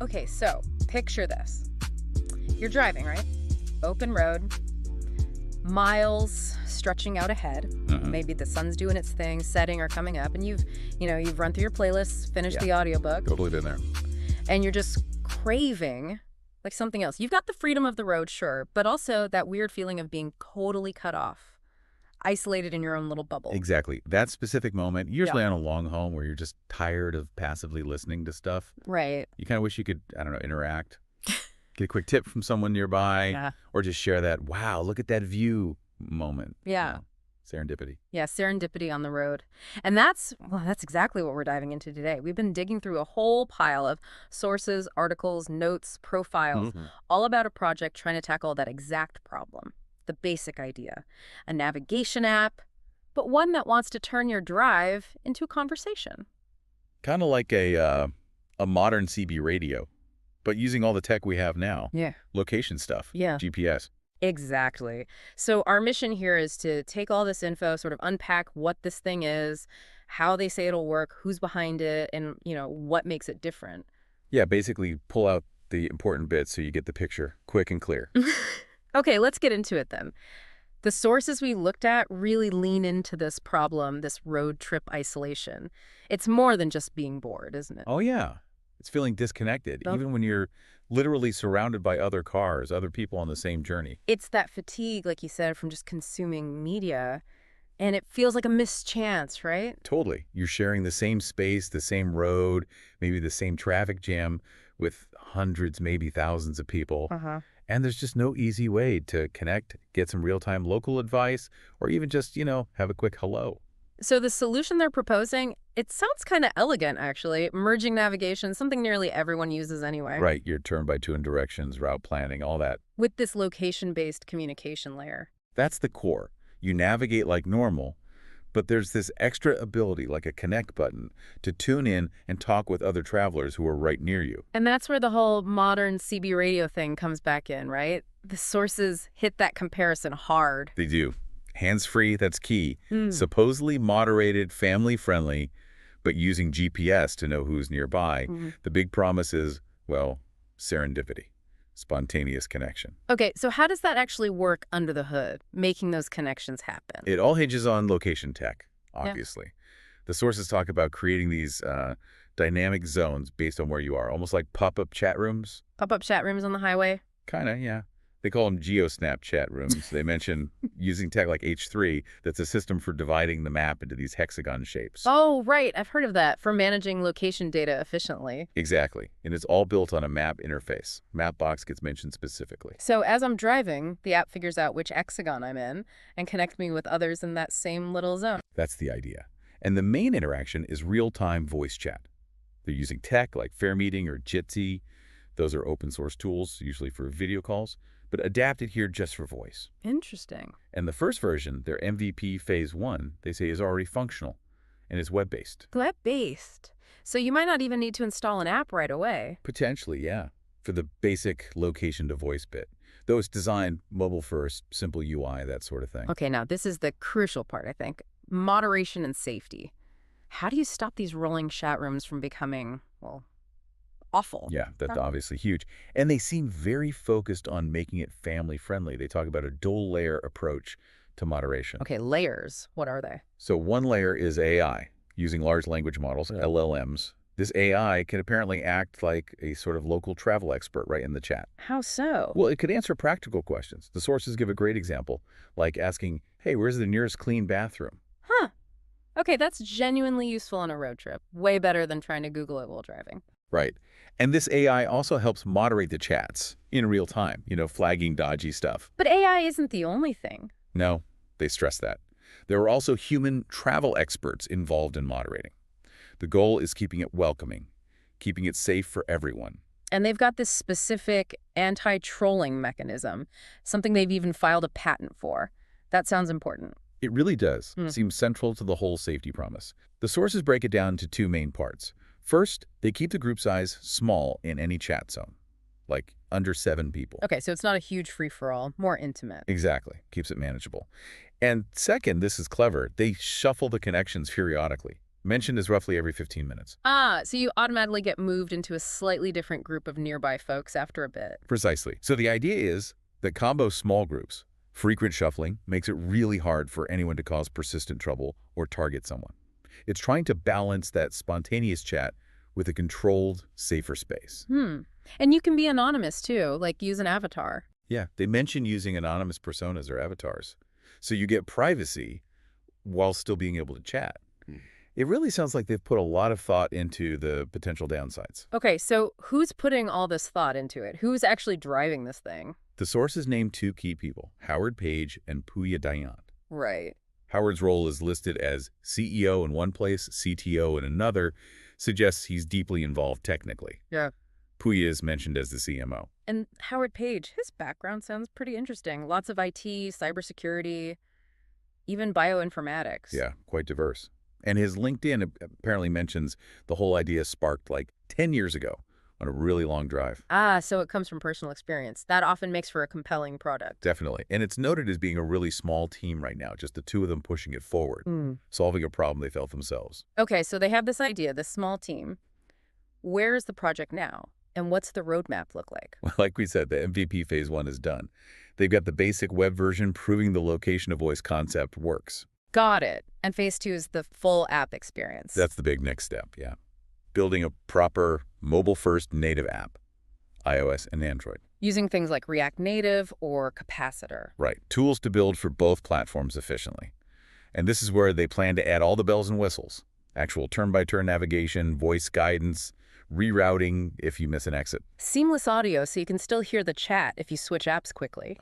Okay, so picture this. You're driving, right? Open road, miles stretching out ahead. Maybe the sun's doing its thing, setting or coming up, and you've run through your playlists, finished the audiobook, Totally been there. and you're just craving like something else. You've got the freedom of the road, sure, but also that weird feeling of being totally cut off, isolated in your own little bubble. Exactly. That specific moment, usually on a long haul where you're just tired of passively listening to stuff. Right. You kind of wish you could, I don't know, interact, get a quick tip from someone nearby, or just share that, wow, look at that view moment. Yeah. Serendipity. Yeah, serendipity on the road. And that's exactly what we're diving into today. We've been digging through a whole pile of sources, articles, notes, profiles, all about a project trying to tackle that exact problem, the basic idea. A navigation app, but one that wants to turn your drive into a conversation. Kind of like a modern CB radio, but using all the tech we have now. Yeah. Location stuff. Yeah. GPS. Exactly. So our mission here is to take all this info, sort of unpack what this thing is, how they say it'll work, who's behind it, and, what makes it different. Yeah, basically pull out the important bits so you get the picture quick and clear. Okay, let's get into it then. The sources we looked at really lean into this problem, this road trip isolation. It's more than just being bored, isn't it? Oh, yeah. It's feeling disconnected, even when you're literally surrounded by other cars, other people on the same journey. It's that fatigue, like you said, from just consuming media, and it feels like a missed chance, right? Totally. You're sharing the same space, the same road, maybe the same traffic jam with hundreds, maybe thousands of people. And there's just no easy way to connect, get some real-time local advice, or even just, have a quick hello. So the solution they're proposing, it sounds kind of elegant, actually. Merging navigation, something nearly everyone uses anyway. Right, your turn-by-turn directions, route planning, all that. With this location-based communication layer. That's the core. You navigate like normal, but there's this extra ability, like a connect button, to tune in and talk with other travelers who are right near you. And that's where the whole modern CB radio thing comes back in, right? The sources hit that comparison hard. They do. Hands-free, that's key. Supposedly moderated, family-friendly, but using GPS to know who's nearby. The big promise is, well, serendipity, spontaneous connection. Okay, so how does that actually work under the hood, making those connections happen? It all hinges on location tech, obviously. The sources talk about creating these dynamic zones based on where you are, almost like pop-up chat rooms. Pop-up chat rooms on the highway? Kind of, yeah. They call them GeoSnap chat rooms. They mention using tech like H3, that's a system for dividing the map into these hexagon shapes. Oh, right. I've heard of that, for managing location data efficiently. Exactly. And it's all built on a map interface. Mapbox gets mentioned specifically. So as I'm driving, the app figures out which hexagon I'm in and connect me with others in that same little zone. That's the idea. And the main interaction is real-time voice chat. They're using tech like FairMeeting or Jitsi. Those are open source tools, usually for video calls, but adapted here just for voice. Interesting. And the first version, their MVP Phase 1, they say is already functional and is web-based. Web-based. So you might not even need to install an app right away. Potentially, yeah, for the basic location-to-voice bit. Though it's designed mobile-first, simple UI, that sort of thing. Okay, now this is the crucial part, I think. Moderation and safety. How do you stop these rolling chat rooms from becoming, well, awful? Yeah, that's obviously huge. And they seem very focused on making it family-friendly. They talk about a dual-layer approach to moderation. Okay, layers. What are they? So one layer is AI, using large language models, LLMs. This AI can apparently act like a sort of local travel expert right in the chat. How so? Well, it could answer practical questions. The sources give a great example, like asking, hey, where's the nearest clean bathroom? Huh. Okay, that's genuinely useful on a road trip. Way better than trying to Google it while driving. Right. And this AI also helps moderate the chats in real time, flagging dodgy stuff. But AI isn't the only thing. No, they stress that. There are also human travel experts involved in moderating. The goal is keeping it welcoming, keeping it safe for everyone. And they've got this specific anti-trolling mechanism, something they've even filed a patent for. That sounds important. It really does. Seems central to the whole safety promise. The sources break it down into two main parts. First, they keep the group size small in any chat zone, like under 7 people. Okay, so it's not a huge free-for-all, more intimate. Exactly. Keeps it manageable. And second, this is clever, they shuffle the connections periodically. mentioned as roughly every 15 minutes. Ah, so you automatically get moved into a slightly different group of nearby folks after a bit. Precisely. So the idea is that combo small groups, frequent shuffling, makes it really hard for anyone to cause persistent trouble or target someone. It's trying to balance that spontaneous chat with a controlled, safer space. And you can be anonymous too, like use an avatar. Yeah, they mention using anonymous personas or avatars. So you get privacy while still being able to chat. It really sounds like they've put a lot of thought into the potential downsides. Okay, so who's putting all this thought into it? Who's actually driving this thing? The sources name two key people, Howard Page and Puya Dayan. Right. Howard's role is listed as CEO in one place, CTO in another, suggests he's deeply involved technically. Yeah. Puya is mentioned as the CMO. And Howard Page, his background sounds pretty interesting. Lots of IT, cybersecurity, even bioinformatics. Yeah, quite diverse. And his LinkedIn apparently mentions the whole idea sparked like 10 years ago on a really long drive. Ah, so it comes from personal experience. That often makes for a compelling product. Definitely. And it's noted as being a really small team right now, just the two of them pushing it forward, solving a problem they felt themselves. Okay, so they have this idea, this small team. Where is the project now? And what's the roadmap look like? Well, like we said, the MVP phase 1 is done. They've got the basic web version proving the location of voice concept works. Got it. And phase 2 is the full app experience. That's the big next step, yeah. Building a proper mobile-first native app, iOS and Android. Using things like React Native or Capacitor. Right. Tools to build for both platforms efficiently. And this is where they plan to add all the bells and whistles. Actual turn-by-turn navigation, voice guidance, rerouting if you miss an exit. Seamless audio so you can still hear the chat if you switch apps quickly.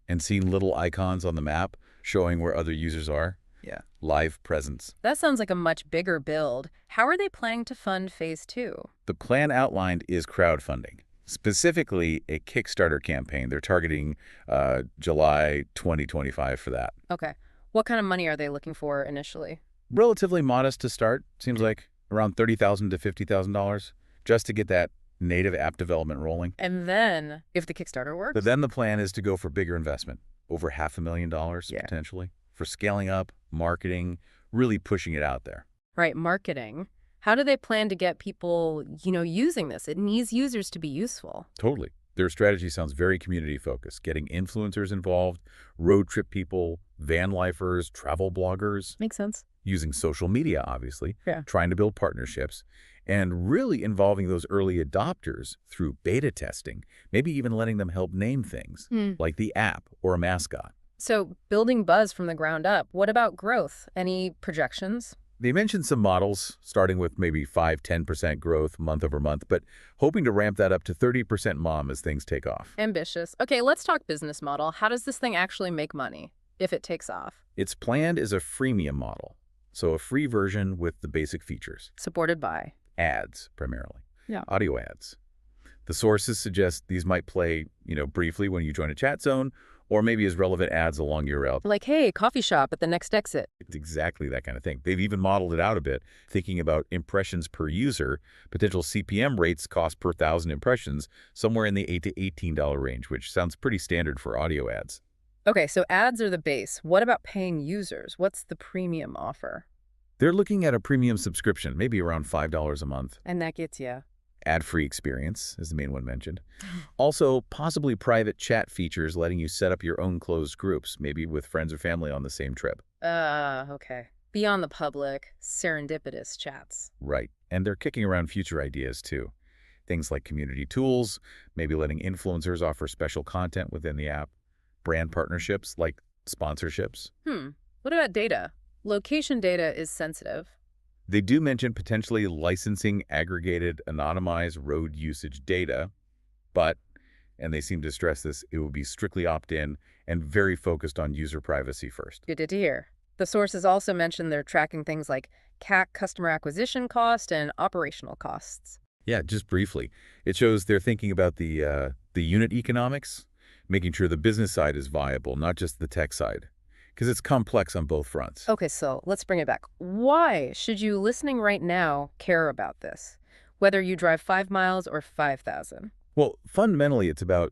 And seeing little icons on the map showing where other users are. Yeah. Live presence. That sounds like a much bigger build. How are they planning to fund phase 2? The plan outlined is crowdfunding, specifically a Kickstarter campaign. They're targeting July 2025 for that. Okay. What kind of money are they looking for initially? Relatively modest to start. Seems like around $30,000 to $50,000 just to get that native app development rolling. And then, if the Kickstarter works? But then the plan is to go for bigger investment, over $500,000 potentially, for scaling up, marketing, really pushing it out there. Right, marketing. How do they plan to get people, using this? It needs users to be useful. Totally. Their strategy sounds very community-focused, getting influencers involved, road trip people, van lifers, travel bloggers. Makes sense. Using social media, obviously, Yeah. trying to build partnerships, and really involving those early adopters through beta testing, maybe even letting them help name things, like the app or a mascot. So building buzz from the ground up. What about growth? Any projections? They mentioned some models, starting with maybe 5–10% growth month over month, but hoping to ramp that up to 30% MOM as things take off. Ambitious. Okay, let's talk business model. How does this thing actually make money, if it takes off? It's planned as a freemium model, so a free version with the basic features. Supported by? Ads, primarily. Yeah. Audio ads. The sources suggest these might play, briefly when you join a chat zone, or maybe as relevant ads along your route. Like, hey, coffee shop at the next exit. It's exactly that kind of thing. They've even modeled it out a bit, thinking about impressions per user, potential CPM rates cost per 1,000 impressions, somewhere in the $8 to $18 range, which sounds pretty standard for audio ads. Okay, so ads are the base. What about paying users? What's the premium offer? They're looking at a premium subscription, maybe around $5 a month. And that gets you? Ad-free experience is the main one mentioned. Also, possibly private chat features letting you set up your own closed groups, maybe with friends or family on the same trip. Okay. Beyond the public, serendipitous chats. Right. And they're kicking around future ideas, too. Things like community tools, maybe letting influencers offer special content within the app, brand partnerships like sponsorships. What about data? Location data is sensitive. They do mention potentially licensing aggregated, anonymized road usage data, but, and they seem to stress this, it will be strictly opt-in and very focused on user privacy first. Good to hear. The sources also mentioned they're tracking things like CAC, customer acquisition cost, and operational costs. Yeah, just briefly. It shows they're thinking about the unit economics, making sure the business side is viable, not just the tech side, because it's complex on both fronts. Okay, so let's bring it back. Why should you, listening right now, care about this? Whether you drive 5 miles or 5,000? Well, fundamentally, it's about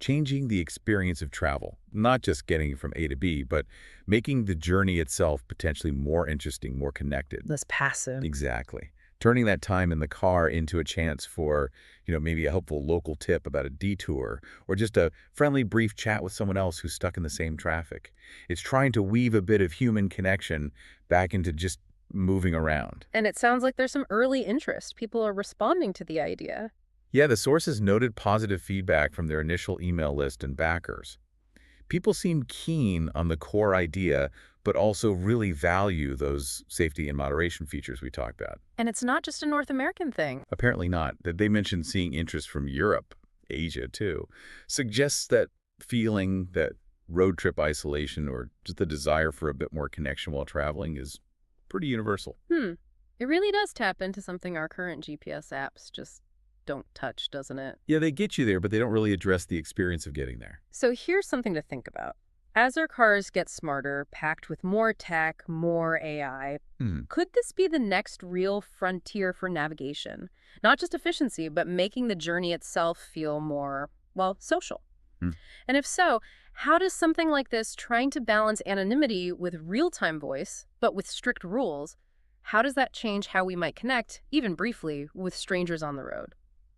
changing the experience of travel, not just getting from A to B, but making the journey itself potentially more interesting, more connected. Less passive. Exactly. Turning that time in the car into a chance for, maybe a helpful local tip about a detour or just a friendly brief chat with someone else who's stuck in the same traffic. It's trying to weave a bit of human connection back into just moving around. And it sounds like there's some early interest. People are responding to the idea. Yeah, the sources noted positive feedback from their initial email list and backers. People seem keen on the core idea, but also really value those safety and moderation features we talked about. And it's not just a North American thing. Apparently not. That they mentioned seeing interest from Europe, Asia too, suggests that feeling that road trip isolation or just the desire for a bit more connection while traveling is pretty universal. It really does tap into something our current GPS apps just don't touch, doesn't it? Yeah, they get you there, but they don't really address the experience of getting there. So here's something to think about. As our cars get smarter, packed with more tech, more AI, could this be the next real frontier for navigation? Not just efficiency, but making the journey itself feel more, well, social. Hmm. And if so, how does something like this, trying to balance anonymity with real-time voice, but with strict rules, how does that change how we might connect, even briefly, with strangers on the road?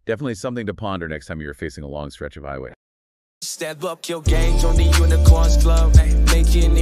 Definitely something to ponder next time you're facing a long stretch of highway. Step up your game, join the unicorns club, making